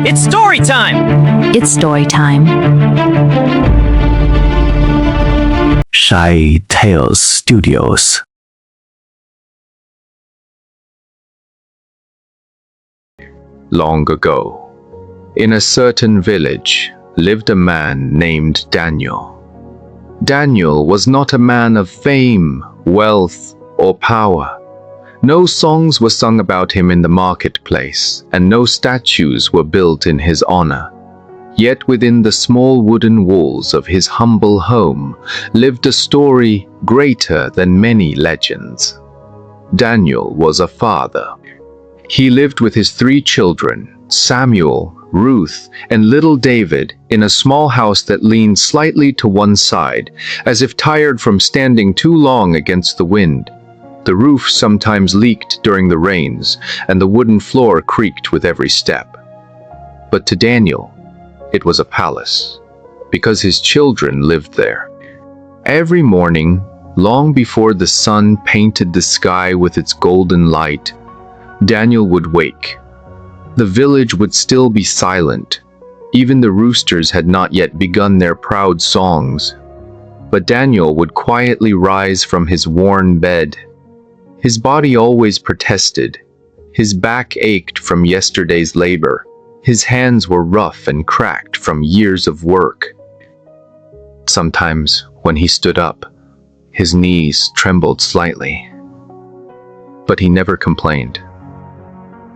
It's story time! It's story time. Shy Tales Studios. Long ago, in a certain village, lived a man named Daniel. Daniel was not a man of fame, wealth, or power. No songs were sung about him in the marketplace, and no statues were built in his honor. Yet within the small wooden walls of his humble home lived a story greater than many legends. Daniel was a father. He lived with his 3 children, Samuel, Ruth, and little David, in a small house that leaned slightly to one side, as if tired from standing too long against the wind. The roof sometimes leaked during the rains, and the wooden floor creaked with every step. But to Daniel, it was a palace, because his children lived there. Every morning, long before the sun painted the sky with its golden light, Daniel would wake. The village would still be silent. Even the roosters had not yet begun their proud songs. But Daniel would quietly rise from his worn bed. His body always protested. His back ached from yesterday's labor. His hands were rough and cracked from years of work. Sometimes, when he stood up, his knees trembled slightly. But he never complained.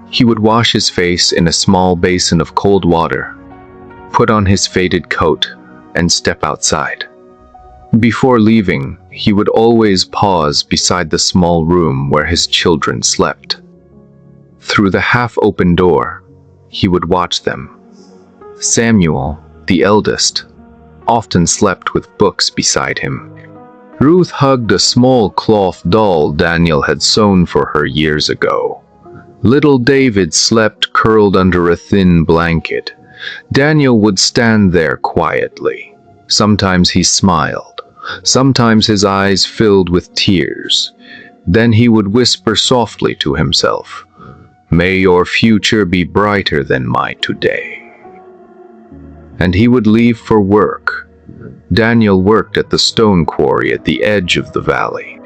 He would wash his face in a small basin of cold water, put on his faded coat, and step outside. Before leaving, he would always pause beside the small room where his children slept. Through the half-open door, he would watch them. Samuel, the eldest, often slept with books beside him. Ruth hugged a small cloth doll Daniel had sewn for her years ago. Little David slept curled under a thin blanket. Daniel would stand there quietly. Sometimes he smiled. Sometimes his eyes filled with tears. Then he would whisper softly to himself, "May your future be brighter than my today." And he would leave for work. Daniel worked at the stone quarry at the edge of the valley.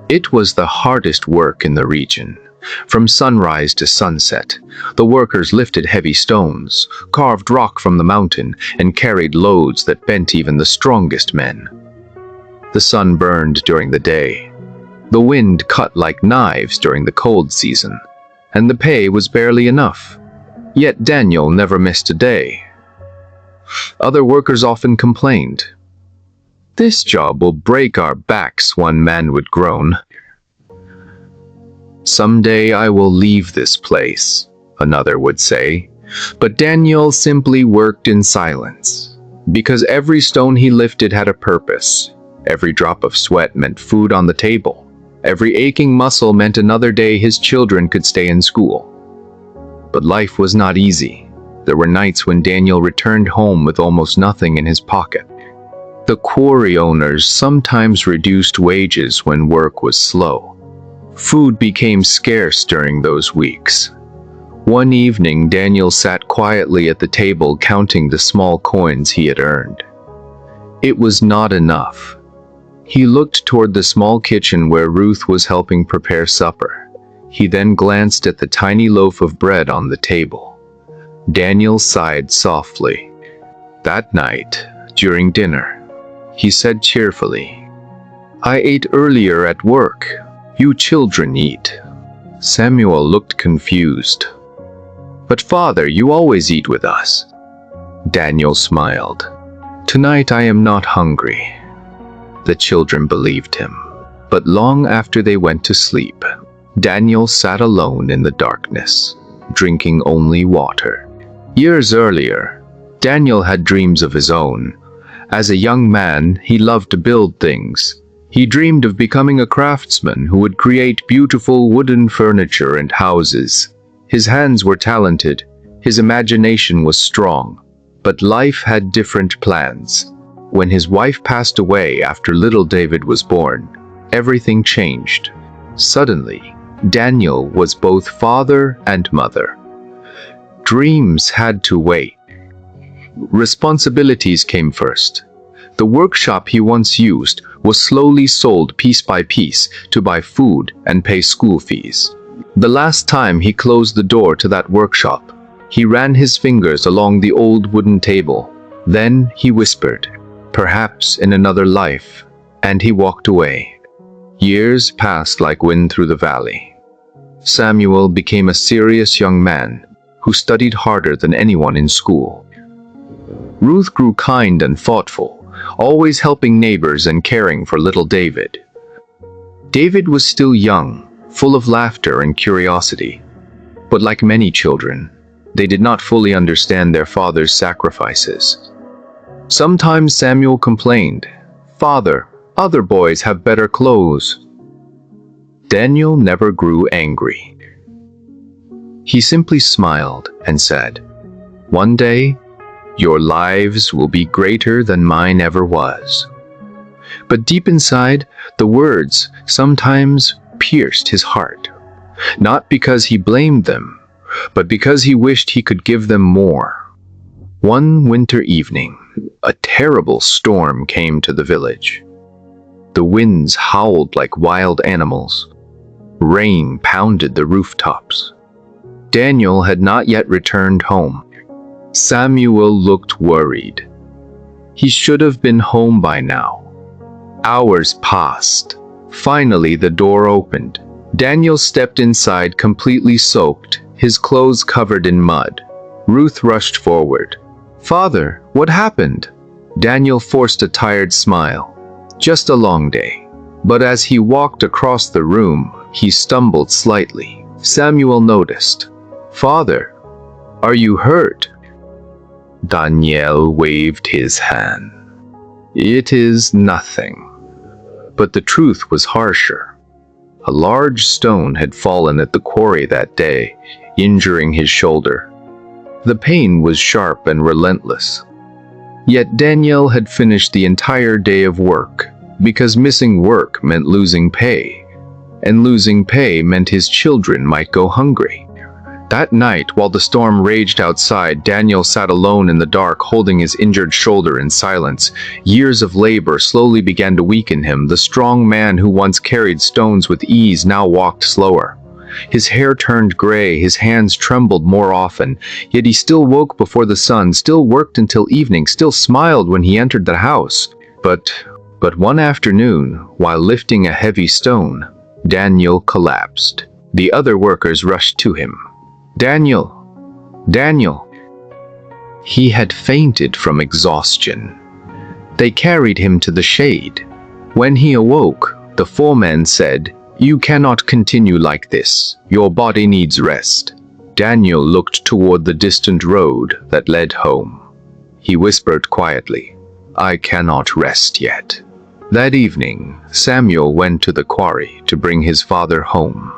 It was the hardest work in the region. From sunrise to sunset, the workers lifted heavy stones, carved rock from the mountain, and carried loads that bent even the strongest men. The sun burned during the day. The wind cut like knives during the cold season, and the pay was barely enough. Yet Daniel never missed a day. Other workers often complained. "This job will break our backs," one man would groan. "Someday I will leave this place," another would say. But Daniel simply worked in silence, because every stone he lifted had a purpose. Every drop of sweat meant food on the table. Every aching muscle meant another day his children could stay in school. But life was not easy. There were nights when Daniel returned home with almost nothing in his pocket. The quarry owners sometimes reduced wages when work was slow. Food became scarce during those weeks. One evening, Daniel sat quietly at the table counting the small coins he had earned. It was not enough. He looked toward the small kitchen where Ruth was helping prepare supper. He then glanced at the tiny loaf of bread on the table. Daniel sighed softly. That night, during dinner, he said cheerfully, "I ate earlier at work. You children eat." Samuel looked confused. "But father, you always eat with us." Daniel smiled. "Tonight I am not hungry." The children believed him. But long after they went to sleep, Daniel sat alone in the darkness, drinking only water. Years earlier, Daniel had dreams of his own. As a young man, he loved to build things. He dreamed of becoming a craftsman who would create beautiful wooden furniture and houses. His hands were talented, his imagination was strong, but life had different plans. When his wife passed away after little David was born, everything changed. Suddenly, Daniel was both father and mother. Dreams had to wait. Responsibilities came first. The workshop he once used was slowly sold piece by piece to buy food and pay school fees. The last time he closed the door to that workshop, he ran his fingers along the old wooden table. Then he whispered, "Perhaps in another life," and he walked away. Years passed like wind through the valley. Samuel became a serious young man who studied harder than anyone in school. Ruth grew kind and thoughtful, always helping neighbors and caring for little David. David was still young, full of laughter and curiosity. But like many children, they did not fully understand their father's sacrifices. Sometimes Samuel complained, "Father, other boys have better clothes." Daniel never grew angry. He simply smiled and said, "One day, your lives will be greater than mine ever was." But deep inside, the words sometimes pierced his heart, not because he blamed them, but because he wished he could give them more. One winter evening, a terrible storm came to the village. The winds howled like wild animals. Rain pounded the rooftops. Daniel had not yet returned home. Samuel looked worried. He should have been home by now. Hours passed. Finally, the door opened. Daniel stepped inside completely soaked, his clothes covered in mud. Ruth rushed forward. "Father, what happened?" Daniel forced a tired smile. "Just a long day." But as he walked across the room, he stumbled slightly. Samuel noticed. "Father, are you hurt?" Daniel waved his hand. "It is nothing." But the truth was harsher. A large stone had fallen at the quarry that day, injuring his shoulder. The pain was sharp and relentless. Yet Daniel had finished the entire day of work, because missing work meant losing pay, and losing pay meant his children might go hungry. That night, while the storm raged outside, Daniel sat alone in the dark, holding his injured shoulder in silence. Years of labor slowly began to weaken him. The strong man who once carried stones with ease now walked slower. His hair turned gray, his hands trembled more often, yet he still woke before the sun, still worked until evening, still smiled when he entered the house. But one afternoon, while lifting a heavy stone, Daniel collapsed. The other workers rushed to him. "Daniel! Daniel!" He had fainted from exhaustion. They carried him to the shade. When he awoke, the foreman said, "You cannot continue like this. Your body needs rest." Daniel looked toward the distant road that led home. He whispered quietly, "I cannot rest yet." That evening, Samuel went to the quarry to bring his father home.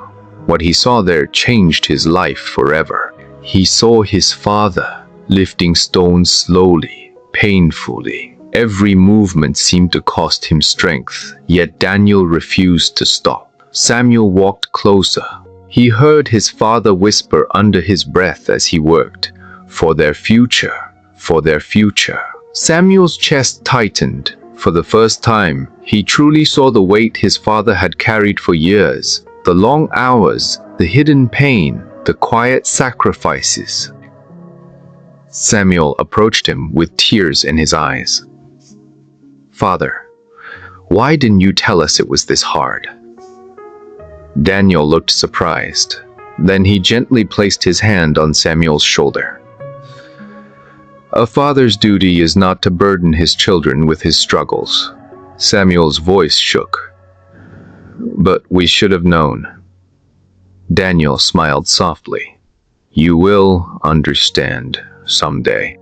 What he saw there changed his life forever. He saw his father lifting stones slowly, painfully. Every movement seemed to cost him strength, yet Daniel refused to stop. Samuel walked closer. He heard his father whisper under his breath as he worked, "For their future, for their future." Samuel's chest tightened. For the first time, he truly saw the weight his father had carried for years. The long hours, the hidden pain, the quiet sacrifices. Samuel approached him with tears in his eyes. "Father, why didn't you tell us it was this hard?" Daniel looked surprised. Then he gently placed his hand on Samuel's shoulder. "A father's duty is not to burden his children with his struggles." Samuel's voice shook. "But we should have known." Daniel smiled softly. "You will understand someday."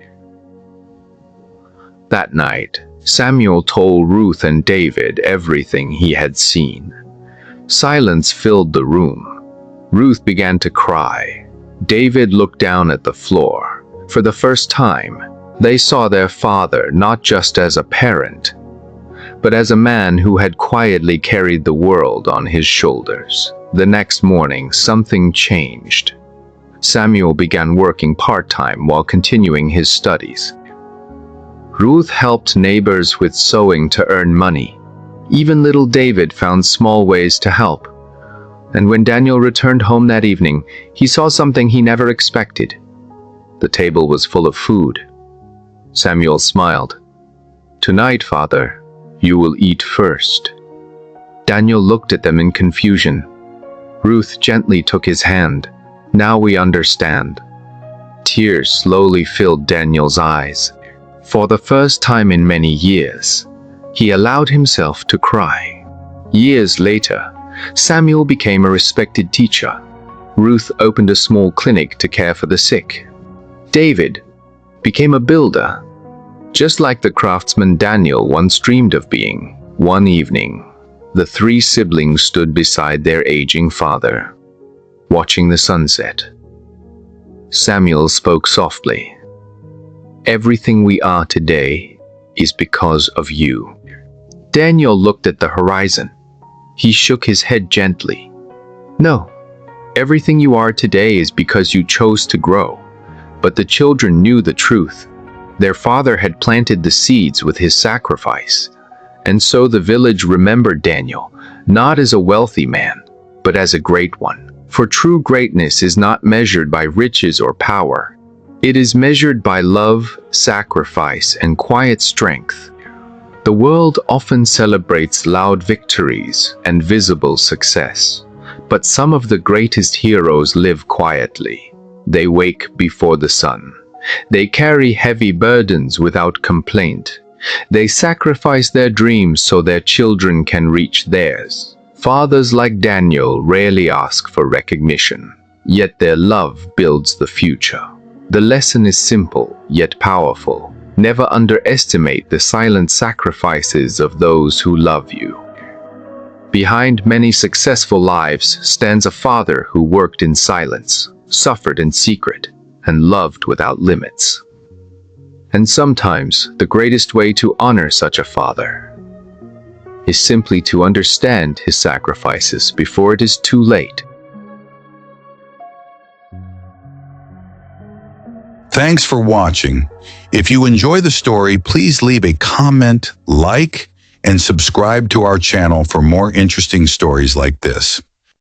That night, Samuel told Ruth and David everything he had seen. Silence filled the room. Ruth began to cry. David looked down at the floor. For the first time, they saw their father not just as a parent, but as a man who had quietly carried the world on his shoulders. The next morning, something changed. Samuel began working part-time while continuing his studies. Ruth helped neighbors with sewing to earn money. Even little David found small ways to help. And when Daniel returned home that evening, he saw something he never expected. The table was full of food. Samuel smiled. "Tonight, Father, you will eat first." Daniel looked at them in confusion. Ruth gently took his hand. "Now we understand." Tears slowly filled Daniel's eyes. For the first time in many years, he allowed himself to cry. Years later, Samuel became a respected teacher. Ruth opened a small clinic to care for the sick. David became a builder, just like the craftsman Daniel once dreamed of being. One evening, the three siblings stood beside their aging father, watching the sunset. Samuel spoke softly. "Everything we are today is because of you." Daniel looked at the horizon. He shook his head gently. "No, everything you are today is because you chose to grow." But the children knew the truth. Their father had planted the seeds with his sacrifice. And so the village remembered Daniel, not as a wealthy man, but as a great one. For true greatness is not measured by riches or power. It is measured by love, sacrifice, and quiet strength. The world often celebrates loud victories and visible success, but some of the greatest heroes live quietly. They wake before the sun. They carry heavy burdens without complaint. They sacrifice their dreams so their children can reach theirs. Fathers like Daniel rarely ask for recognition, yet their love builds the future. The lesson is simple, yet powerful. Never underestimate the silent sacrifices of those who love you. Behind many successful lives stands a father who worked in silence, suffered in secret, and loved without limits. And sometimes the greatest way to honor such a father is simply to understand his sacrifices before it is too late. Thanks for watching. If you enjoy the story, please leave a comment, like, and subscribe to our channel for more interesting stories like this.